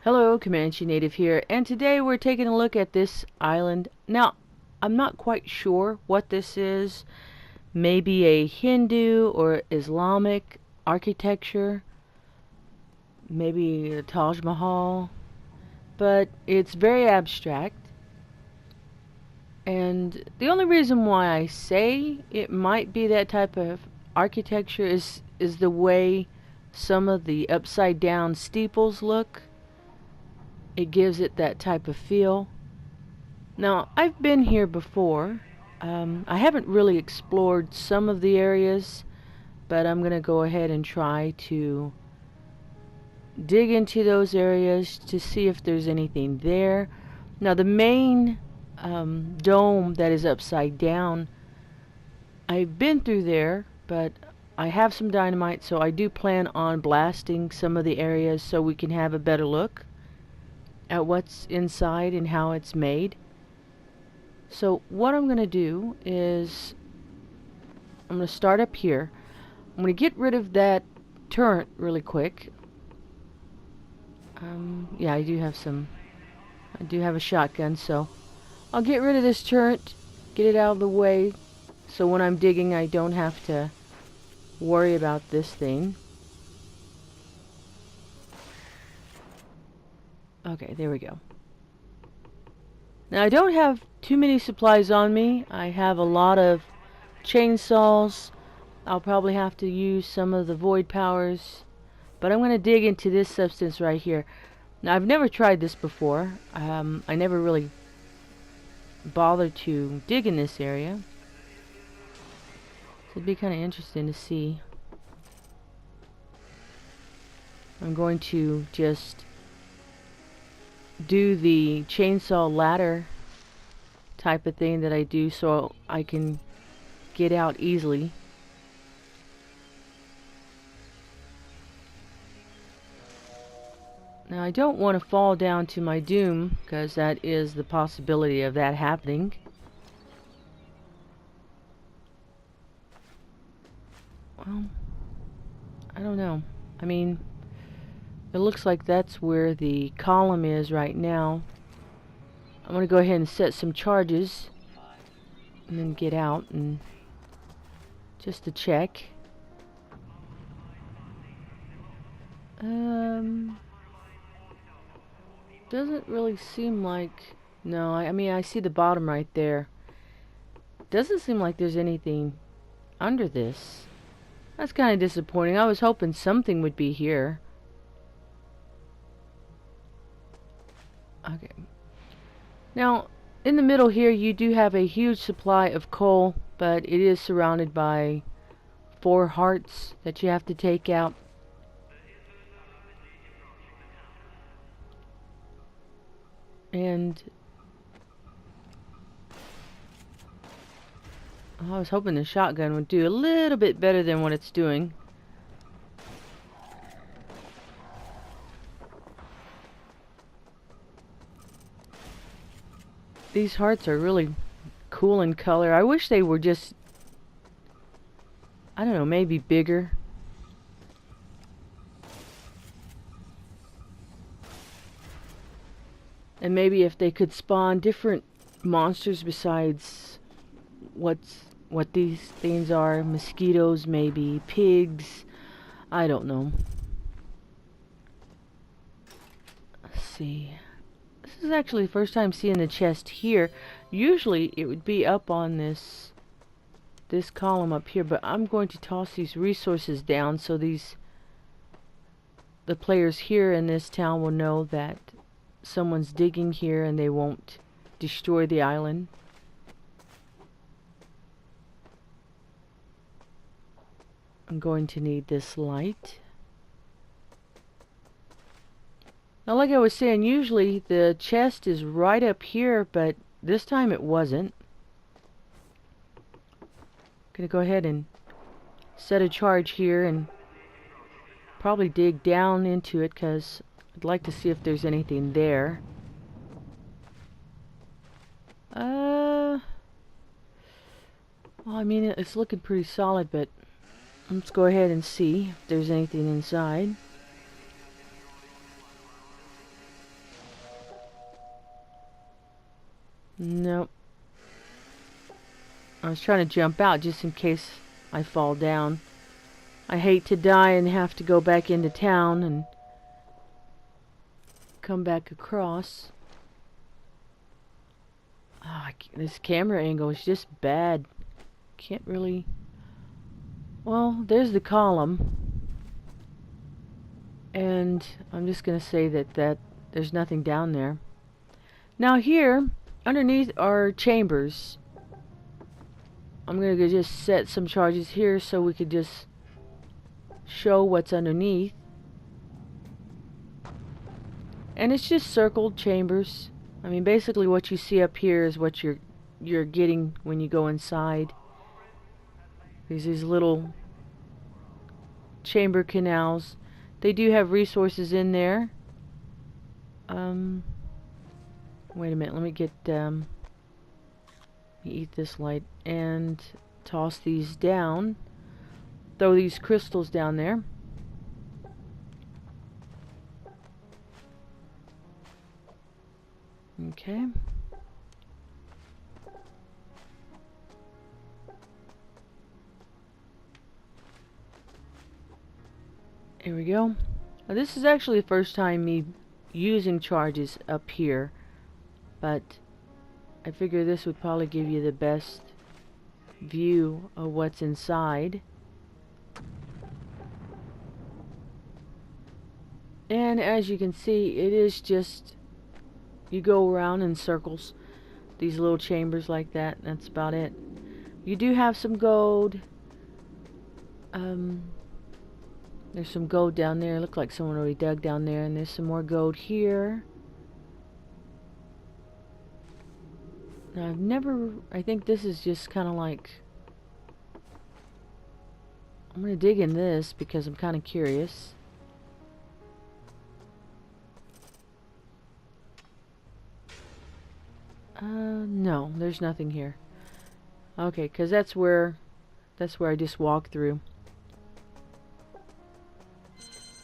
Hello, ComancheNative here, and today we're taking a look at this island. Now, I'm not quite sure what this is. Maybe a Hindu or Islamic architecture, maybe a Taj Mahal, but it's very abstract. And the only reason why I say it might be that type of architecture is the way some of the upside down steeples look. It gives it that type of feel. Now, I've been here before. I haven't really explored some of the areas, but I'm going to go ahead and try to dig into those areas to see if there's anything there. Now, the main dome that is upside down, I've been through there, but I have some dynamite, so I do plan on blasting some of the areas so we can have a better look at what's inside and how it's made. So what I'm going to do is I'm going to start up here. I'm going to get rid of that turret really quick. Yeah, I do have a shotgun, so I'll get rid of this turret, get it out of the way, so when I'm digging I don't have to worry about this thing. Okay, there we go. Now, I don't have too many supplies on me. I have a lot of chainsaws. I'll probably have to use some of the void powers, but I'm going to dig into this substance right here. Now, I've never tried this before. I never really bothered to dig in this area, so it'd be kind of interesting to see. I'm going to just do the chainsaw ladder type of thing that I do so I can get out easily. Now, I don't want to fall down to my doom, because that is the possibility of that happening. Well, I don't know. I mean, it looks like that's where the column is right now. I'm going to go ahead and set some charges and then get out and just to check. Doesn't really seem like... No, I mean, I see the bottom right there. Doesn't seem like there's anything under this. That's kind of disappointing. I was hoping something would be here. Okay. Now, in the middle here, you do have a huge supply of coal, but it is surrounded by 4 hearts that you have to take out. And I was hoping the shotgun would do a little bit better than what it's doing. These hearts are really cool in color. I wish they were just, I don't know, maybe bigger. And maybe if they could spawn different monsters besides what these things are. Mosquitoes, maybe pigs, I don't know. Let's see. This is actually the first time seeing the chest here. Usually it would be up on this column up here, but I'm going to toss these resources down so the players here in this town will know that someone's digging here and they won't destroy the island. I'm going to need this light. Now, like I was saying, usually the chest is right up here, but this time it wasn't. I'm gonna go ahead and set a charge here and probably dig down into it, because I'd like to see if there's anything there. Well, I mean, it's looking pretty solid, but let's go ahead and see if there's anything inside. Nope. I was trying to jump out just in case I fall down. I hate to die and have to go back into town and come back across. Oh, this camera angle is just bad. Can't really... Well, there's the column. And I'm just going to say that there's nothing down there. Now here, underneath are chambers. I'm going to just set some charges here so we could just show what's underneath. And it's just circled chambers. I mean, basically what you see up here is what you're getting when you go inside. These little chamber canals. They do have resources in there. Wait a minute, let me get eat this light and toss these down. Throw these crystals down there. Okay. Here we go. Now, this is actually the first time me using charges up here, but I figure this would probably give you the best view of what's inside. And as you can see, it is just, you go around in circles, these little chambers like that. That's about it. You do have some gold. There's some gold down there. Looked like someone already dug down there. And there's some more gold here. Now I've never... I think this is just kind of like... I'm going to dig in this because I'm kind of curious. No, there's nothing here. Okay, because that's where I just walked through.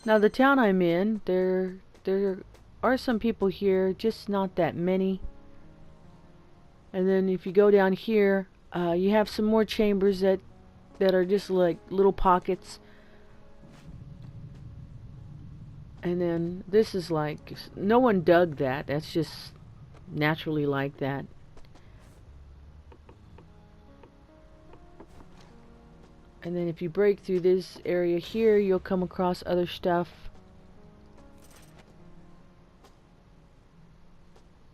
Now the town I'm in, there are some people here, just not that many. And then if you go down here, you have some more chambers that are just like little pockets. And then this is like, no one dug that. That's just naturally like that. And then if you break through this area here, you'll come across other stuff.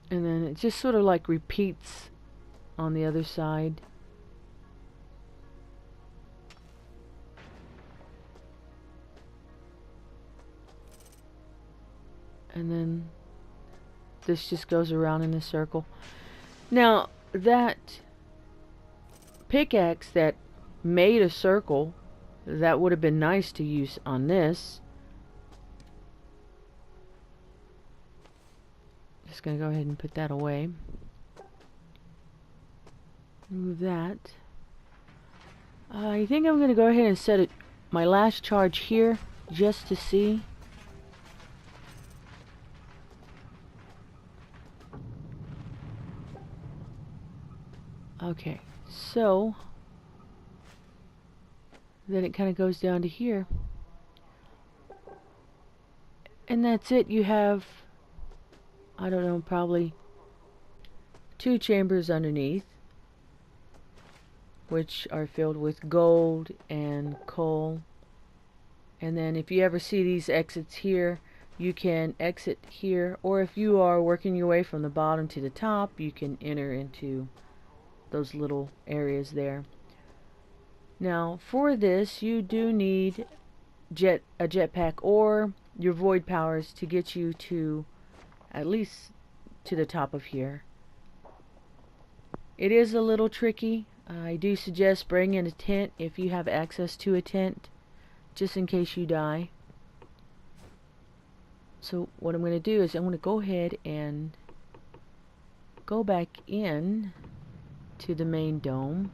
And then it just sort of like repeats on the other side. And then this just goes around in a circle. Now, that pickaxe that made a circle, that would have been nice to use on this. Just gonna go ahead and put that away. Move that. I think I'm gonna go ahead and set it, my last charge here, just to see. Okay, so then it kind of goes down to here. And that's it. You have, I don't know, probably 2 chambers underneath, which are filled with gold and coal. And then if you ever see these exits here, you can exit here, or if you are working your way from the bottom to the top, you can enter into those little areas there. Now for this, you do need a jetpack or your void powers to get you to at least to the top of here. It is a little tricky. I do suggest bringing a tent if you have access to a tent, just in case you die. So what I'm going to do is I'm going to go ahead and go back in to the main dome.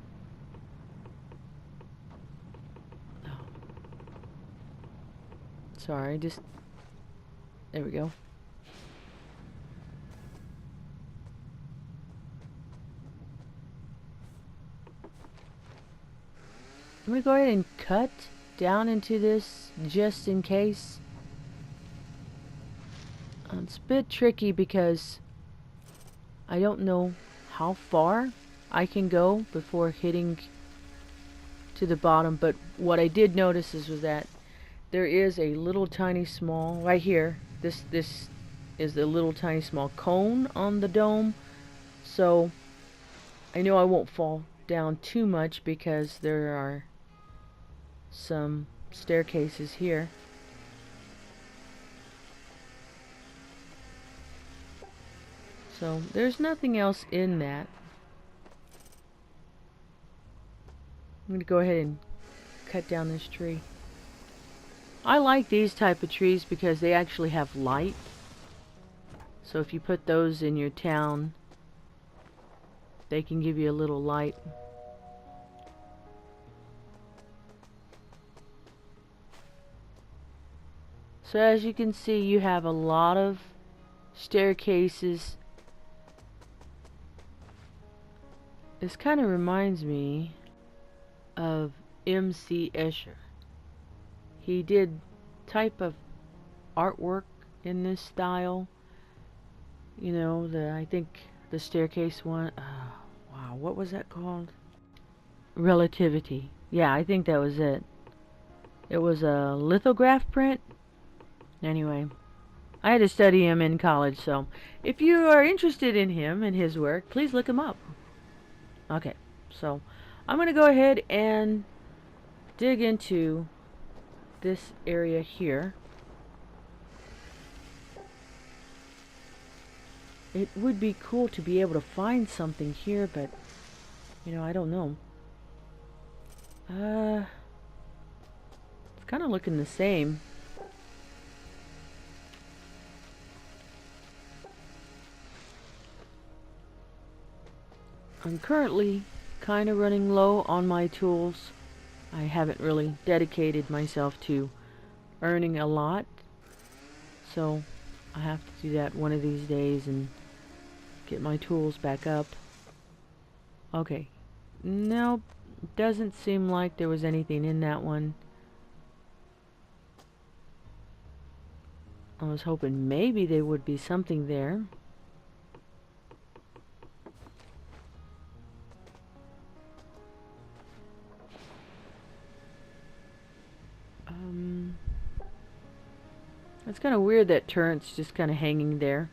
Sorry, just there we go. I'm going to go ahead and cut down into this just in case. It's a bit tricky because I don't know how far I can go before hitting to the bottom, but what I did notice was that there is a little tiny small, right here, this is the little tiny small cone on the dome, so I know I won't fall down too much because there are some staircases here. So there's nothing else in that. I'm going to go ahead and cut down this tree. I like these type of trees because they actually have light. So if you put those in your town, they can give you a little light. So as you can see, you have a lot of staircases. This kind of reminds me of M.C. Escher. He did type of artwork in this style. You know, I think the staircase one. Wow, what was that called? Relativity. Yeah, I think that was it. It was a lithograph print. Anyway, I had to study him in college, so if you are interested in him and his work, please look him up. Okay, so I'm going to go ahead and dig into this area here. It would be cool to be able to find something here, but you know, I don't know. It's kind of looking the same. I'm currently kind of running low on my tools. I haven't really dedicated myself to earning a lot, so I have to do that one of these days and get my tools back up. Okay, nope, doesn't seem like there was anything in that one. I was hoping maybe there would be something there. It's kind of weird that turret's just kind of hanging there.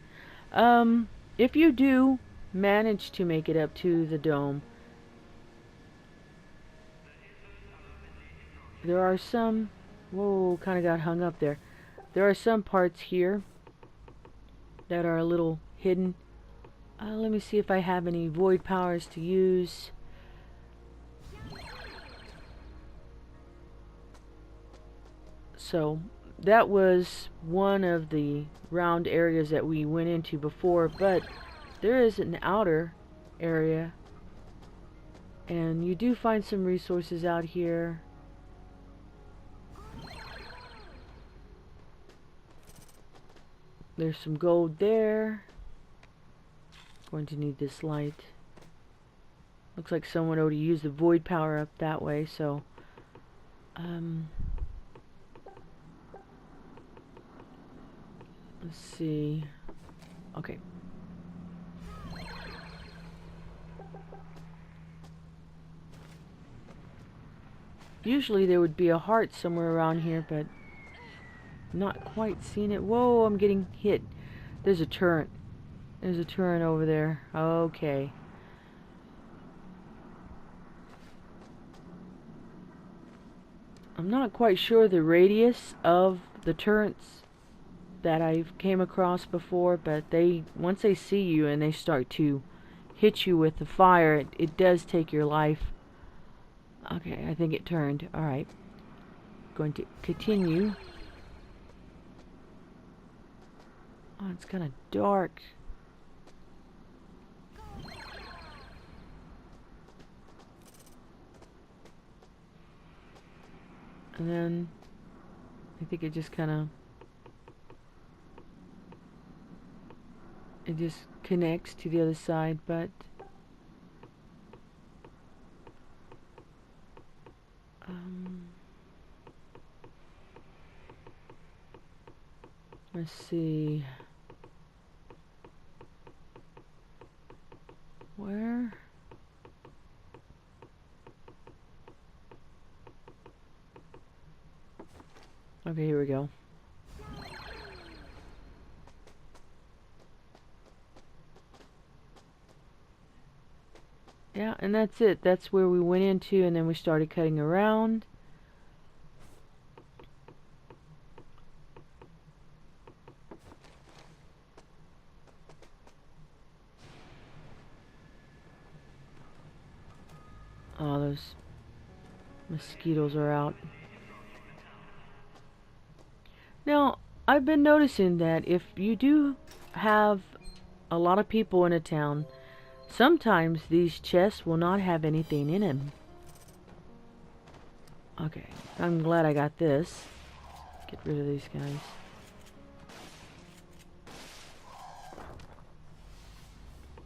If you do manage to make it up to the dome, there are some... Whoa, kind of got hung up there. There are some parts here that are a little hidden. Let me see if I have any void powers to use. So that was one of the round areas that we went into before, but there is an outer area, and you do find some resources out here. There's some gold there. Going to need this light. Looks like someone ought to use the void power up that way, so let's see. Okay. Usually there would be a heart somewhere around here, but not quite seen it. Whoa, I'm getting hit. There's a turret. There's a turret over there. Okay. I'm not quite sure the radius of the turrets that I've came across before, but once they see you and they start to hit you with the fire, it does take your life. Okay, I think it turned. Alright. Going to continue. Oh, it's kind of dark. And then I think it just kind of... It just connects to the other side, but Let's see. Where? Okay, here we go. Yeah, and that's it. That's where we went into, and then we started cutting around. Oh, those mosquitoes are out. Now, I've been noticing that if you do have a lot of people in a town, sometimes these chests will not have anything in them. Okay, I'm glad I got this. Get rid of these guys.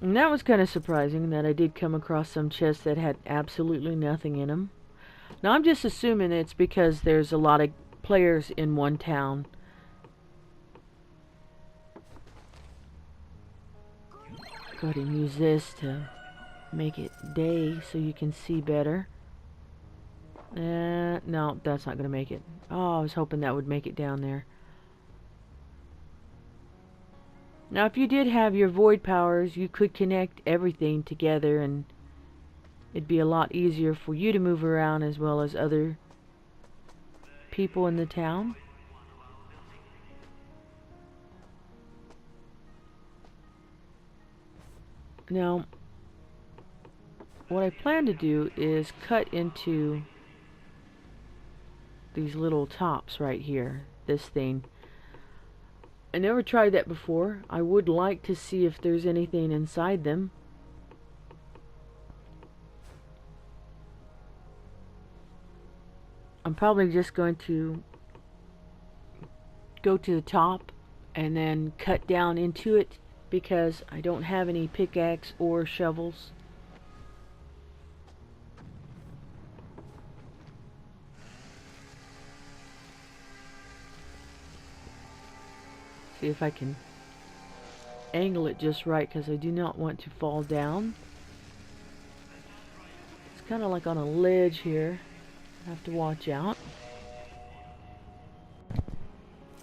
And that was kind of surprising that I did come across some chests that had absolutely nothing in them. Now I'm just assuming it's because there's a lot of players in one town. Go ahead and use this to make it day so you can see better. No, that's not going to make it. Oh, I was hoping that would make it down there. Now, if you did have your void powers, you could connect everything together and it'd be a lot easier for you to move around as well as other people in the town. Now, what I plan to do is cut into these little tops right here, this thing. I never tried that before. I would like to see if there's anything inside them. I'm probably just going to go to the top and then cut down into it because I don't have any pickaxe or shovels. See if I can angle it just right because I do not want to fall down. It's kind of like on a ledge here. I have to watch out.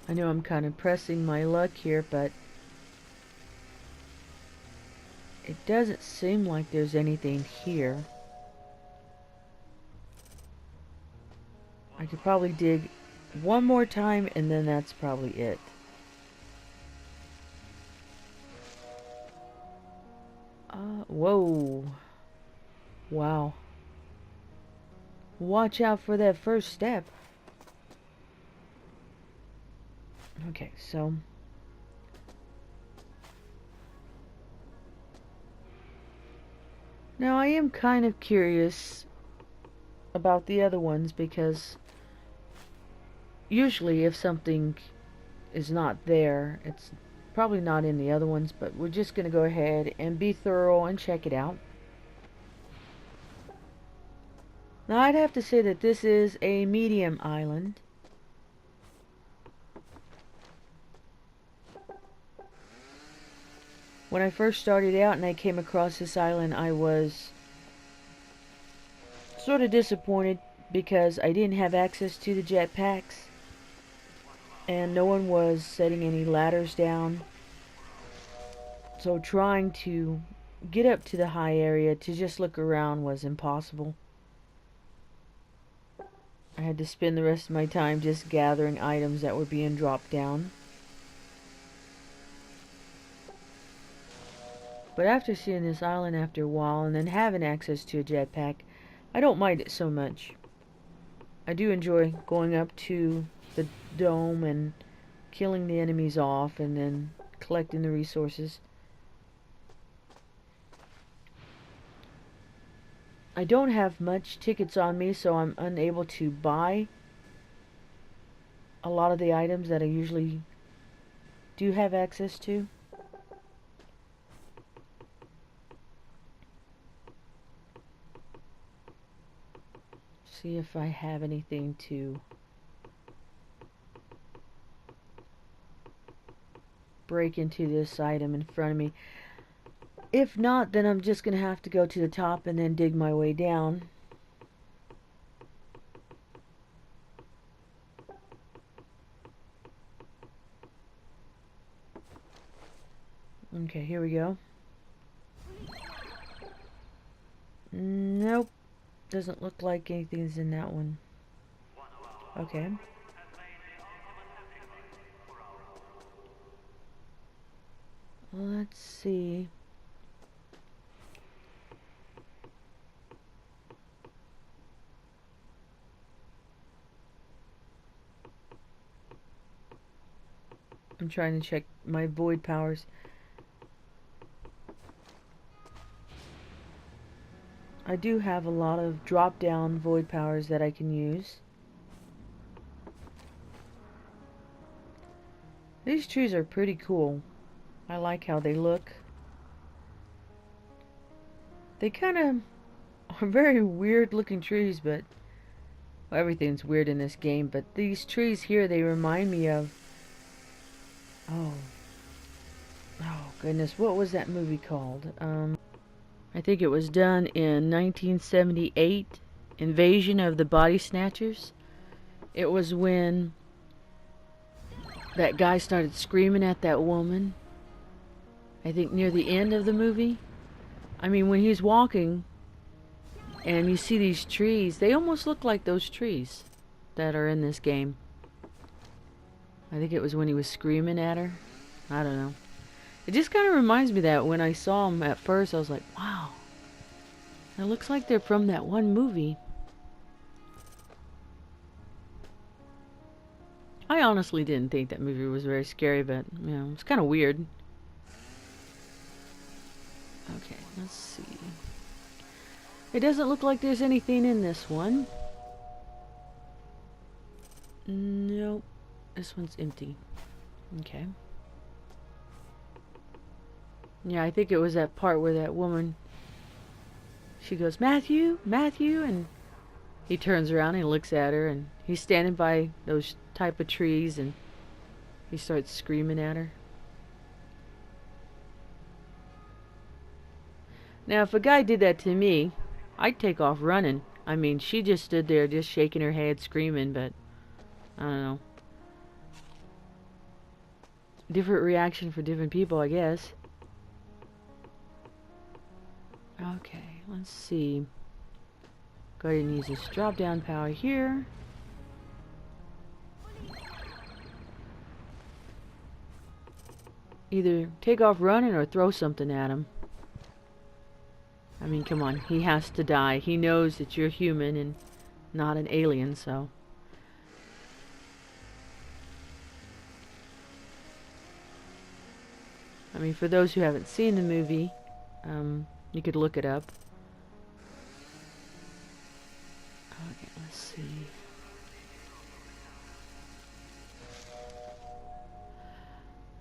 I know I'm kind of pressing my luck here, but it doesn't seem like there's anything here. I could probably dig one more time and then that's probably it. Whoa. Wow. Watch out for that first step. Okay, so now I am kind of curious about the other ones because usually if something is not there, it's probably not in the other ones, but we're just going to go ahead and be thorough and check it out. Now I'd have to say that this is a medium island. When I first started out and I came across this island, I was sort of disappointed because I didn't have access to the jetpacks and no one was setting any ladders down. So trying to get up to the high area to just look around was impossible. I had to spend the rest of my time just gathering items that were being dropped down. But after seeing this island after a while and then having access to a jetpack, I don't mind it so much. I do enjoy going up to the dome and killing the enemies off and then collecting the resources. I don't have much tickets on me, so I'm unable to buy a lot of the items that I usually do have access to. See if I have anything to break into this item in front of me. If not, then I'm just gonna have to go to the top and then dig my way down. Okay, here we go. Nope. Doesn't look like anything's in that one. Okay. Let's see. I'm trying to check my void powers. I do have a lot of drop-down void powers that I can use. These trees are pretty cool. I like how they look. They kind of are very weird looking trees, but well, everything's weird in this game, but these trees here, they remind me of oh goodness, what was that movie called? I think it was done in 1978, Invasion of the Body Snatchers. It was when that guy started screaming at that woman. I think near the end of the movie. I mean, when he's walking and you see these trees, they almost look like those trees that are in this game. I think it was when he was screaming at her. I don't know. It just kind of reminds me that when I saw them at first, I was like, wow. It looks like they're from that one movie. I honestly didn't think that movie was very scary, but, you know, it's kind of weird. Okay, let's see. It doesn't look like there's anything in this one. Nope. This one's empty. Okay. Yeah, I think it was that part where that woman, she goes, Matthew, Matthew, and he turns around and looks at her, and he's standing by those type of trees, and he starts screaming at her. Now, if a guy did that to me, I'd take off running. I mean, she just stood there just shaking her head, screaming, but I don't know. Different reaction for different people, I guess. Okay, let's see. Go ahead and use this drop down power here. Either take off running or throw something at him. I mean, come on, he has to die. He knows that you're human and not an alien, so. I mean, for those who haven't seen the movie, you could look it up. Okay, let's see.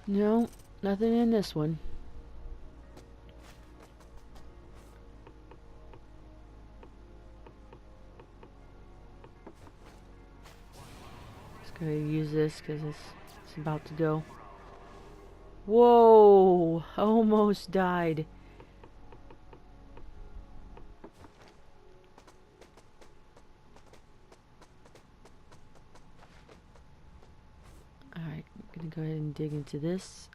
No, nothing in this one. Just gonna use this because it's about to go. Whoa! Almost died. Alright, I'm gonna go ahead and dig into this.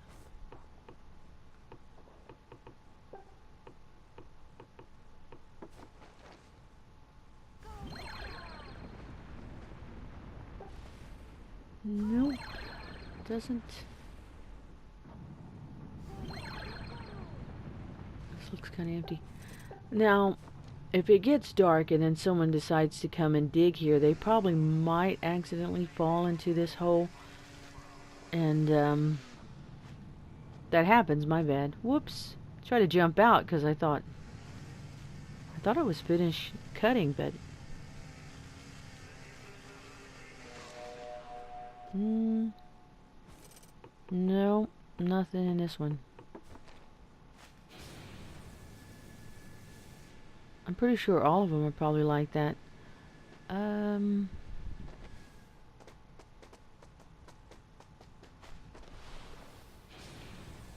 Nope, doesn't. This looks kind of empty. Now, if it gets dark and then someone decides to come and dig here, they probably might accidentally fall into this hole. And, that happens, my bad. Whoops. Try to jump out because I thought I was finished cutting, but no, nothing in this one. I'm pretty sure all of them are probably like that.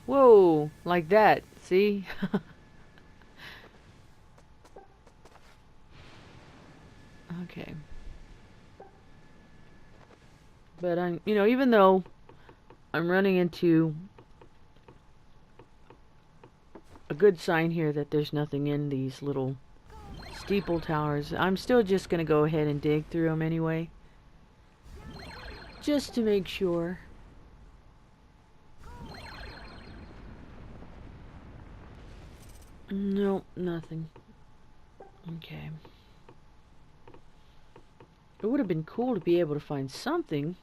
Whoa, like that. See? Okay. But I'm, even though I'm running into a good sign here that there's nothing in these little steeple towers, I'm still just gonna go ahead and dig through them anyway. Just to make sure. Nope, nothing. Okay. It would have been cool to be able to find something.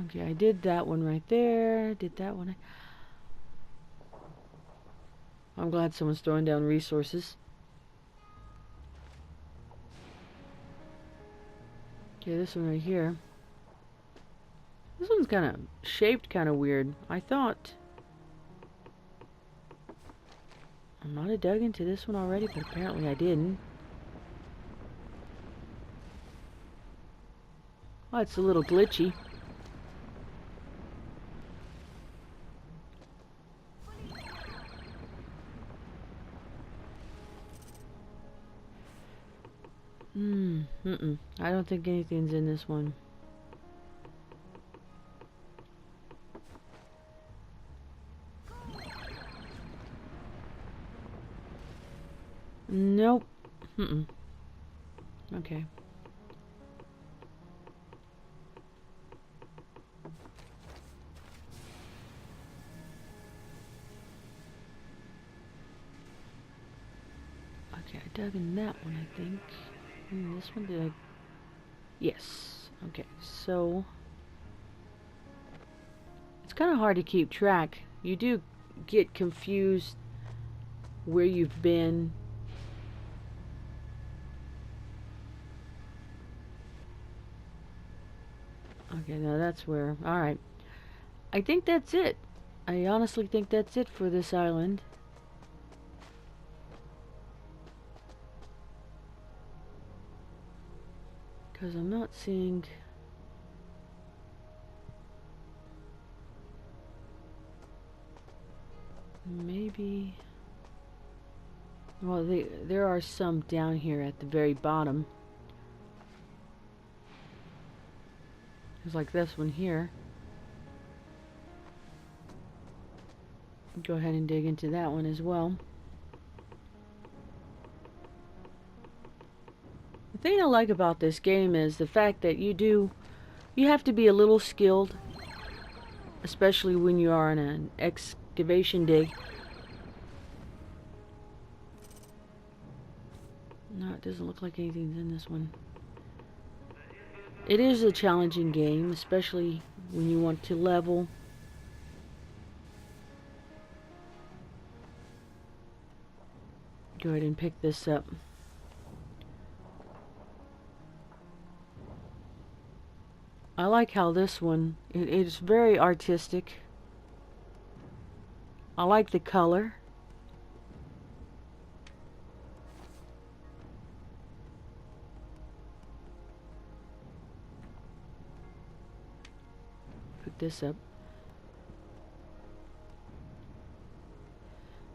Okay, I did that one right there. Did that one. I'm glad someone's throwing down resources. Okay, this one right here. This one's kind of shaped kind of weird. I thought I might have dug into this one already, but apparently I didn't. Oh, it's a little glitchy. I don't think anything's in this one. Nope. Okay. Okay, I dug in that one, I think. This one did I... Yes. Okay, so... It's kind of hard to keep track. You do get confused where you've been. Okay, now that's where... Alright. I think that's it. I honestly think that's it for this island. Because I'm not seeing... Maybe... Well, there are some down here at the very bottom. There's like this one here. Go ahead and dig into that one as well. The thing I like about this game is the fact that you have to be a little skilled, especially when you are in an excavation dig. No, it doesn't look like anything's in this one. It is a challenging game, especially when you want to level. Go ahead and pick this up. I like how this one, it's very artistic. I like the color. Put this up.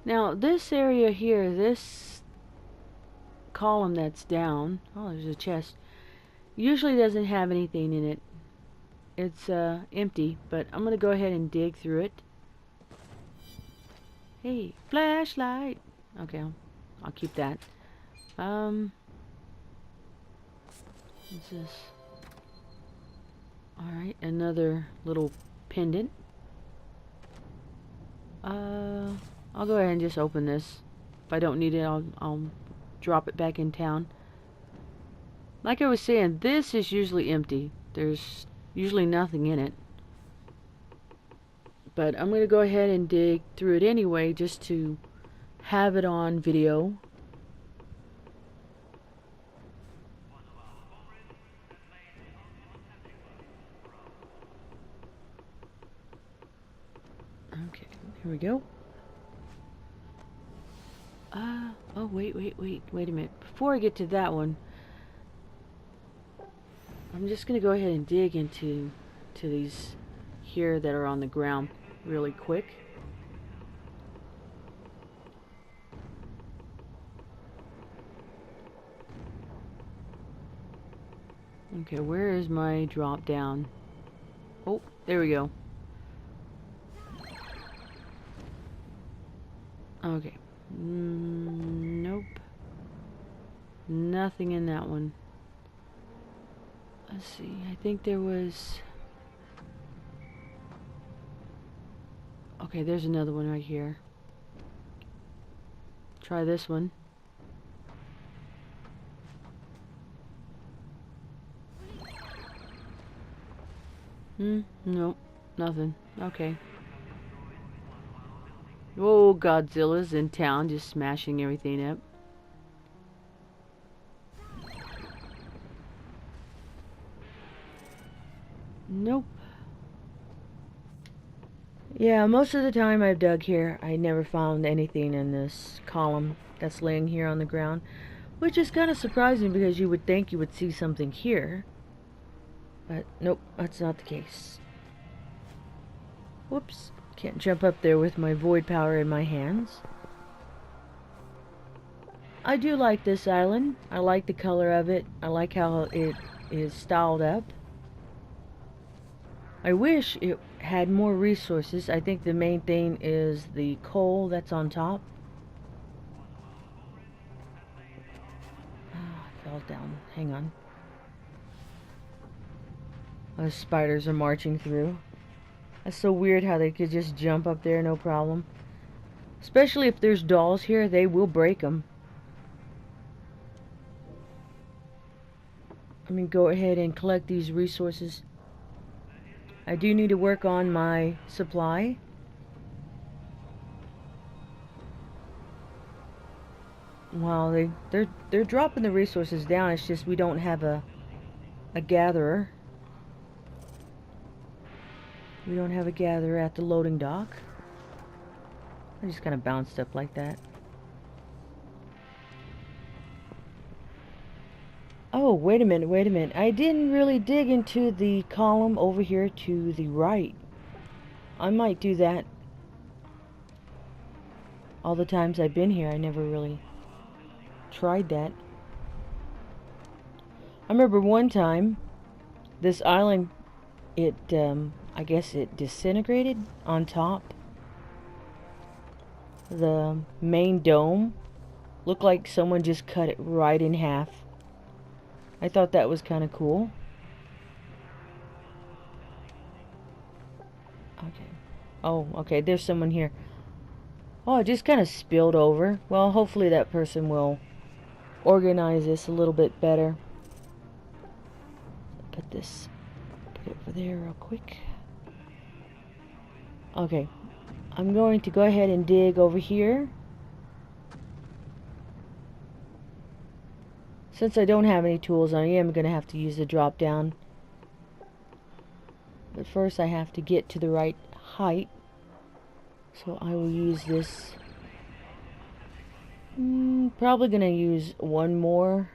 Now this area here, this column that's down, oh, there's a chest, usually doesn't have anything in it. It's empty, but I'm gonna go ahead and dig through it. Hey, flashlight. Okay, I'll keep that. What's this? Alright, another little pendant. I'll go ahead and just open this. If I don't need it, I'll drop it back in town. Like I was saying, this is usually empty. There's usually nothing in it. But I'm going to go ahead and dig through it anyway, just to have it on video. Okay, here we go. Oh, wait a minute. Before I get to that one, I'm just gonna go ahead and dig into these here that are on the ground really quick. Okay, where is my drop down? Oh, there we go. Okay. Nope. Nothing in that one. Let's see. I think there was... Okay, there's another one right here. Try this one. Nope. Nothing. Okay. Oh, Godzilla's in town just smashing everything up. Nope. Yeah, most of the time I've dug here, I never found anything in this column that's laying here on the ground, which is kind of surprising because you would think you would see something here. But nope, that's not the case. Whoops, can't jump up there with my void power in my hands. I do like this island. I like the color of it. I like how it is styled up. I wish it had more resources. I think the main thing is the coal that's on top. Oh, I fell down. Hang on. Those spiders are marching through. That's so weird how they could just jump up there no problem. Especially if there's dolls here, they will break them. Let me go ahead and collect these resources. I do need to work on my supply. Well, they're dropping the resources down. It's just we don't have a gatherer. We don't have a gatherer at the loading dock. I just kind of bounced up like that. Oh, wait a minute. I didn't really dig into the column over here to the right. I might do that. All the times I've been here, I never really tried that. I remember one time, this island, I guess it disintegrated on top. The main dome looked like someone just cut it right in half. I thought that was kind of cool. Okay. Oh, okay, there's someone here. Oh, it just kind of spilled over. Well, hopefully that person will organize this a little bit better. Put it over there real quick. Okay. I'm going to go ahead and dig over here. Since I don't have any tools, I am going to have to use the drop down. But first I have to get to the right height. So I will use this. Probably going to use one more.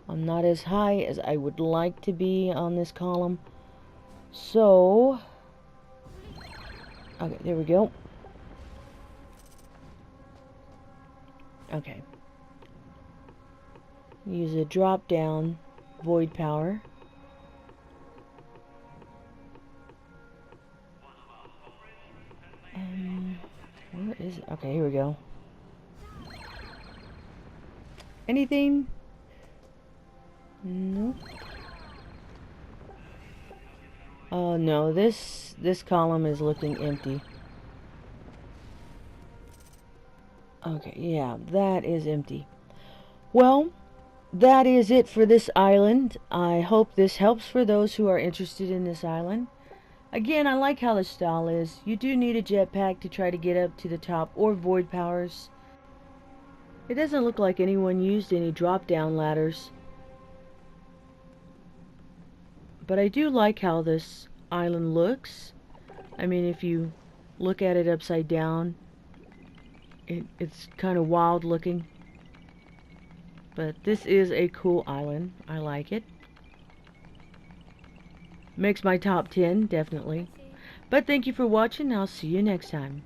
I'm not as high as I would like to be on this column. So, okay, there we go. Okay. Use a drop down void power. Where is it? Okay, here we go. Anything? Nope. Oh no, this column is looking empty. Okay, yeah, that is empty. Well, that is it for this island. I hope this helps for those who are interested in this island. Again, I like how the style is. You do need a jetpack to try to get up to the top, or void powers. It doesn't look like anyone used any drop-down ladders. But I do like how this island looks. I mean, if you look at it upside down, It's kind of wild looking. But this is a cool island. I like it. Makes my top 10, definitely. But thank you for watching. I'll see you next time.